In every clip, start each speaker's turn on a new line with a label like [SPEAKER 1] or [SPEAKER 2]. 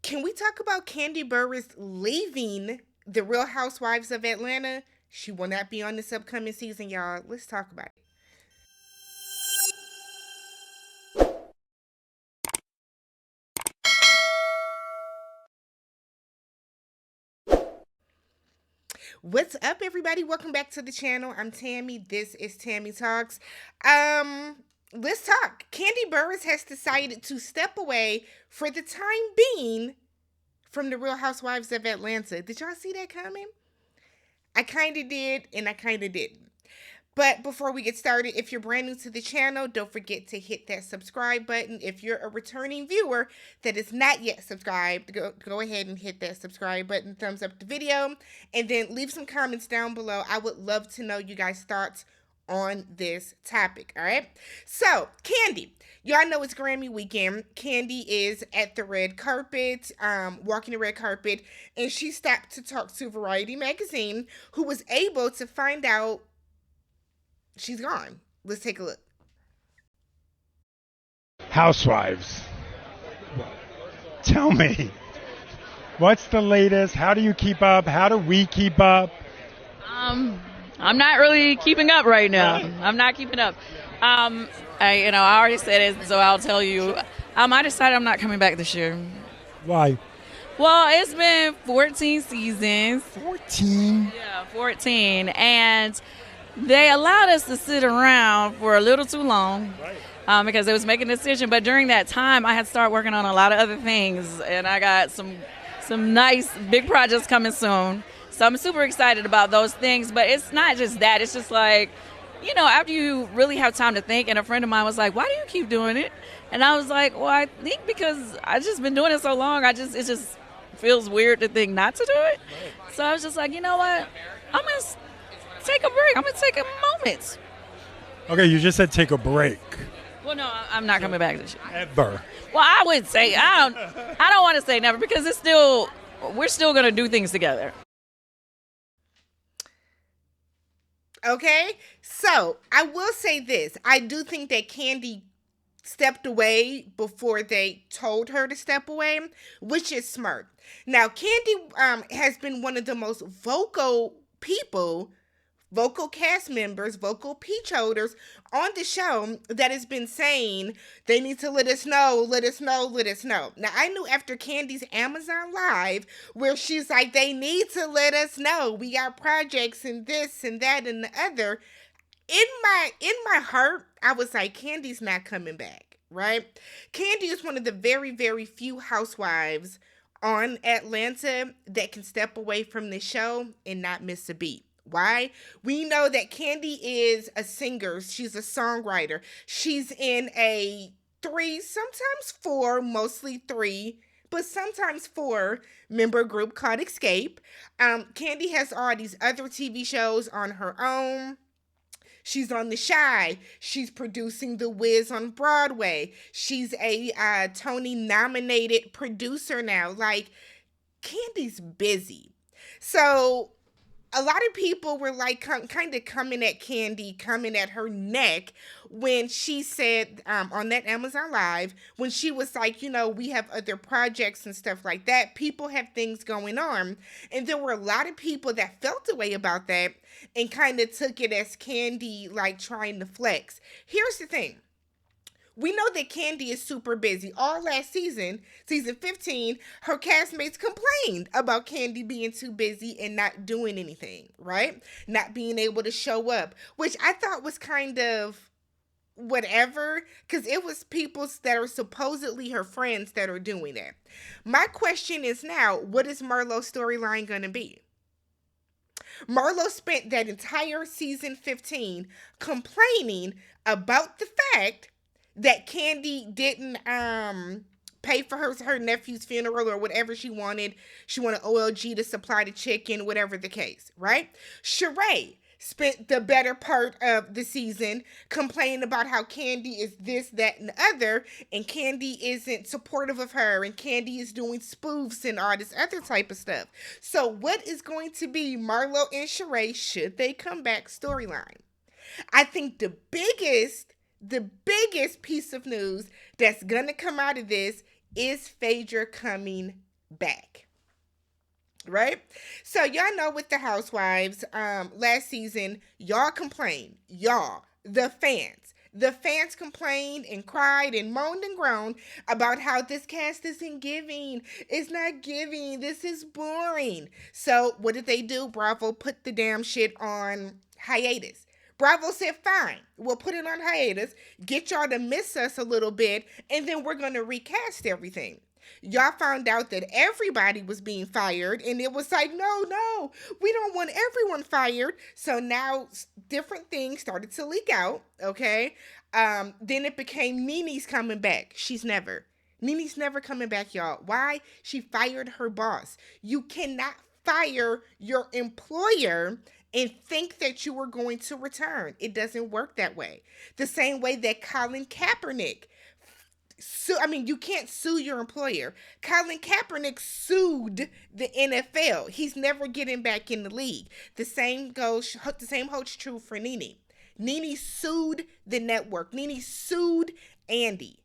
[SPEAKER 1] Can we talk about Kandi Burruss leaving the Real Housewives of Atlanta? She will not be on this upcoming season, y'all. Let's talk about it. What's up, everybody? Welcome back to the channel. I'm Tammy. This is TammyTalks. Let's talk. Kandi Burruss has decided to step away for the time being from the Real Housewives of Atlanta. Did y'all see that coming? I kind of did, and I kind of didn't. But before we get started, if you're brand new to the channel, don't forget to hit that subscribe button. If you're a returning viewer that is not yet subscribed, go ahead and hit that subscribe button, thumbs up the video, and then leave some comments down below. I would love to know you guys' thoughts on this topic, all right? So, Kandi. Y'all know it's Grammy weekend. Kandi is at the red carpet, walking the red carpet, and she stopped to talk to Variety magazine, who was able to find out she's gone. Let's take a look.
[SPEAKER 2] Housewives. Tell me, what's the latest? How do you keep up? How do we keep up?
[SPEAKER 3] I'm not really keeping up right now. I'm not keeping up. I already said it, so I'll tell you. I decided I'm not coming back this year.
[SPEAKER 2] Why?
[SPEAKER 3] Well, it's been 14 seasons.
[SPEAKER 2] 14?
[SPEAKER 3] Yeah, 14. And they allowed us to sit around for a little too long because they was making a decision. But during that time, I had started working on a lot of other things, and I got some nice big projects coming soon. So I'm super excited about those things. But it's not just that. It's just like, after you really have time to think, and a friend of mine was like, why do you keep doing it? And I was like, well, I think because I've just been doing it so long, it just feels weird to think not to do it. So I was just like, you know what? I'm going to take a break. I'm going to take a moment.
[SPEAKER 2] Okay, you just said take a break.
[SPEAKER 3] Well, no, I'm not coming back this year.
[SPEAKER 2] Ever.
[SPEAKER 3] Well, I would say, I don't want to say never because we're still going to do things together.
[SPEAKER 1] Okay, so I will say this. I do think that Kandi stepped away before they told her to step away, which is smart. Now, Kandi has been one of the most vocal cast members, vocal peach holders on the show that has been saying they need to let us know. Now, I knew after Kandi's Amazon Live where she's like, they need to let us know. We got projects and this and that and the other. In my heart, I was like, Kandi's not coming back, right? Kandi is one of the very, very few housewives on Atlanta that can step away from the show and not miss a beat. Why? We know that Kandi is a singer. She's a songwriter. She's in a 3, sometimes 4, mostly 3, but sometimes 4 member group called Escape. Kandi has all these other TV shows on her own. She's on The Chi. She's producing The Wiz on Broadway. She's a Tony-nominated producer now. Like, Kandi's busy. So a lot of people were like kind of coming at Kandi, coming at her neck when she said on that Amazon Live, when she was like, we have other projects and stuff like that. People have things going on. And there were a lot of people that felt a way about that and kind of took it as Kandi like trying to flex. Here's the thing. We know that Kandi is super busy. All last season, season 15, her castmates complained about Kandi being too busy and not doing anything, right? Not being able to show up, which I thought was kind of whatever, because it was people that are supposedly her friends that are doing that. My question is now, what is Marlo's storyline going to be? Marlo spent that entire season 15 complaining about the fact that Kandi didn't pay for her nephew's funeral or whatever she wanted. She wanted OLG to supply the chicken, whatever the case, right? Sheree spent the better part of the season complaining about how Kandi is this, that, and the other, and Kandi isn't supportive of her, and Kandi is doing spoofs and all this other type of stuff. So what is going to be Marlo and Sheree, should they come back, storyline? I think the biggest piece of news that's gonna come out of this is Phaedra coming back. Right? So y'all know with the Housewives, last season, y'all complained. Y'all, the fans. The fans complained and cried and moaned and groaned about how this cast isn't giving. It's not giving. This is boring. So what did they do? Bravo put the damn shit on hiatus. Bravo said, fine, we'll put it on hiatus, get y'all to miss us a little bit, and then we're going to recast everything. Y'all found out that everybody was being fired, and it was like, no, we don't want everyone fired. So now different things started to leak out, okay? Then it became Nene's coming back. Nene's never coming back, y'all. Why? She fired her boss. You cannot fire your employer and think that you are going to return. It doesn't work that way. The same way that Colin Kaepernick, you can't sue your employer. Colin Kaepernick sued the NFL. He's never getting back in the league. The same holds true for Nene. Nene sued the network. Nene sued Andy.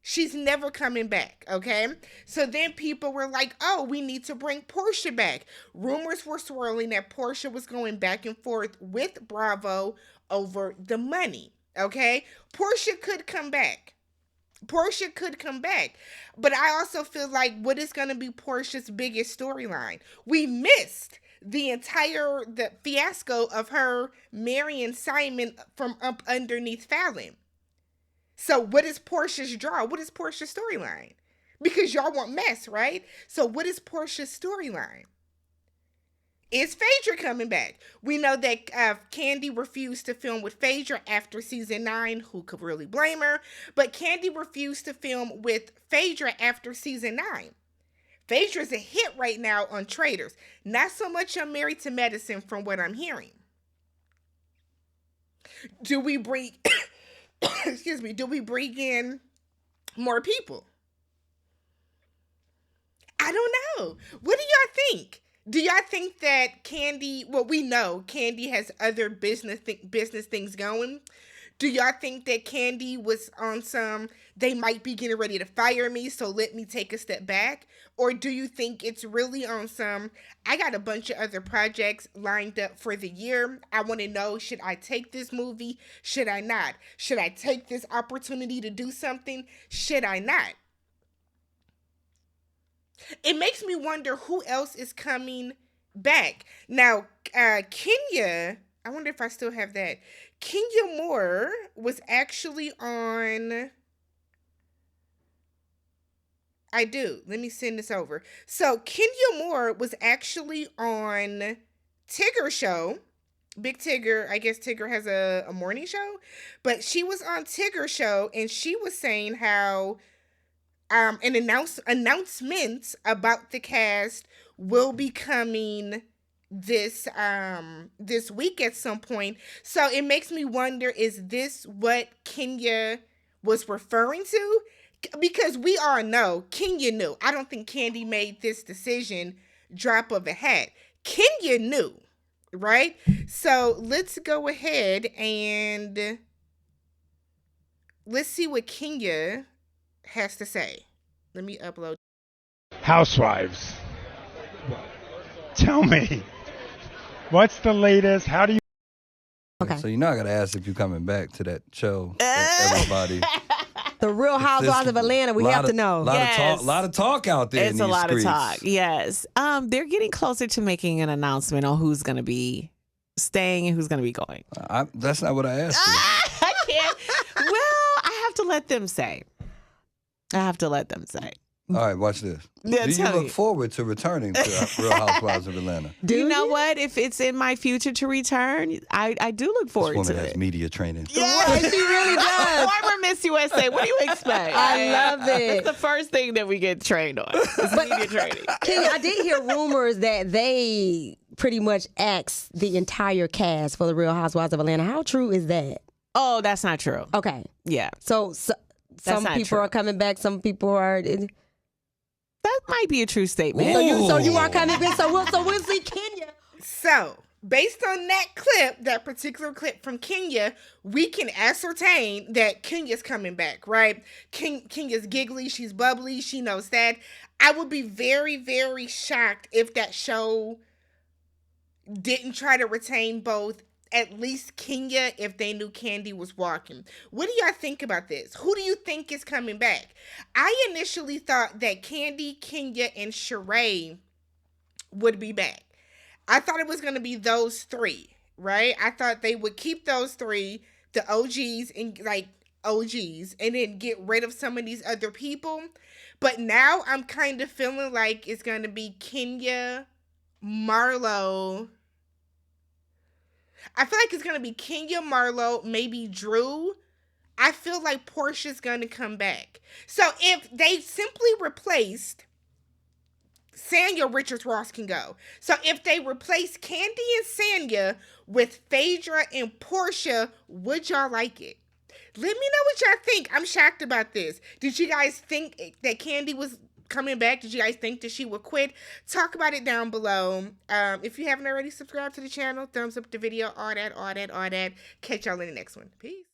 [SPEAKER 1] She's never coming back, okay? So then people were like, oh, we need to bring Portia back. Rumors were swirling that Portia was going back and forth with Bravo over the money, okay? Portia could come back. But I also feel like what is going to be Portia's biggest storyline? We missed the fiasco of her marrying Simon from up underneath Fallon. So what is Portia's draw? What is Portia's storyline? Because y'all want mess, right? So what is Portia's storyline? Is Phaedra coming back? We know that Kandi refused to film with Phaedra after season 9. Who could really blame her? But Kandi refused to film with Phaedra after season 9. Phaedra's a hit right now on Traitors. Not so much on Married to Medicine from what I'm hearing. Do we bring... do we bring in more people? I don't know. What do y'all think? Do y'all think that Kandi, well, we know Kandi has other business things going. Do y'all think that Kandi was on some, they might be getting ready to fire me, so let me take a step back? Or do you think it's really on some, I got a bunch of other projects lined up for the year. I want to know, should I take this movie? Should I not? Should I take this opportunity to do something? Should I not? It makes me wonder who else is coming back. Now, Kenya, I wonder if I still have that. Kenya Moore was actually on... I do. Let me send this over. So, Kenya Moore was actually on Tigger's show. Big Tigger, I guess Tigger has a morning show. But she was on Tigger's show, and she was saying how... an announcement about the cast will be coming this week at some point. So it makes me wonder, is this what Kenya was referring to? Because we all know Kenya knew. I don't think Kandi made this decision drop of a hat. Kenya knew, right? So let's go ahead and let's see what Kenya has to say. Let me upload.
[SPEAKER 2] Housewives. Tell me, what's the latest? How do you...
[SPEAKER 4] Okay. So you're not going to ask if you're coming back to that show. Everybody.
[SPEAKER 5] The Real Housewives of Atlanta, we have to know.
[SPEAKER 4] Lot of talk out there.
[SPEAKER 6] It's a lot of talk, yes. They're getting closer to making an announcement on who's going to be staying and who's going to be going.
[SPEAKER 4] That's not what I asked you.
[SPEAKER 6] I can't. Well, I have to let them say.
[SPEAKER 4] All right, watch this.
[SPEAKER 6] Yeah,
[SPEAKER 4] do you look forward to returning to Real Housewives of Atlanta?
[SPEAKER 6] Do you know what? If it's in my future to return, I do look forward to it.
[SPEAKER 4] This woman has media training.
[SPEAKER 6] Yeah,
[SPEAKER 5] she really does.
[SPEAKER 6] Former Miss USA. What do you expect?
[SPEAKER 5] I love it.
[SPEAKER 6] It's the first thing that we get trained on. It's media training.
[SPEAKER 5] Kenya, I did hear rumors that they pretty much axed the entire cast for the Real Housewives of Atlanta. How true is that?
[SPEAKER 6] Oh, that's not true.
[SPEAKER 5] Okay.
[SPEAKER 6] Yeah.
[SPEAKER 5] So some people are coming back. Some people are...
[SPEAKER 6] That might be a true statement.
[SPEAKER 5] So you are coming back. So we'll see Kenya.
[SPEAKER 1] So based on that clip, that particular clip from Kenya, we can ascertain that Kenya's coming back, right? Kenya's giggly, she's bubbly, she knows that. I would be very, very shocked if that show didn't try to retain both, at least Kenya, if they knew Kandi was walking. What do y'all think about this? Who do you think is coming back? I initially thought that Kandi, Kenya, and Sheree would be back. I thought it was going to be those three, right? I thought they would keep those three, the OGs, and then get rid of some of these other people. But now I'm kind of feeling like it's going to be Kenya, Marlo. I feel like it's going to be Kenya, Marlo, maybe Drew. I feel like Portia's going to come back. So if they simply replaced Sanya, Richards, Ross can go. So if they replace Kandi and Sanya with Phaedra and Portia, would y'all like it? Let me know what y'all think. I'm shocked about this. Did you guys think that Kandi was coming back? Did you guys think that she would quit? Talk about it down below. If you haven't already, subscribed to the channel, thumbs up the video, all that. Catch y'all in the next one. Peace.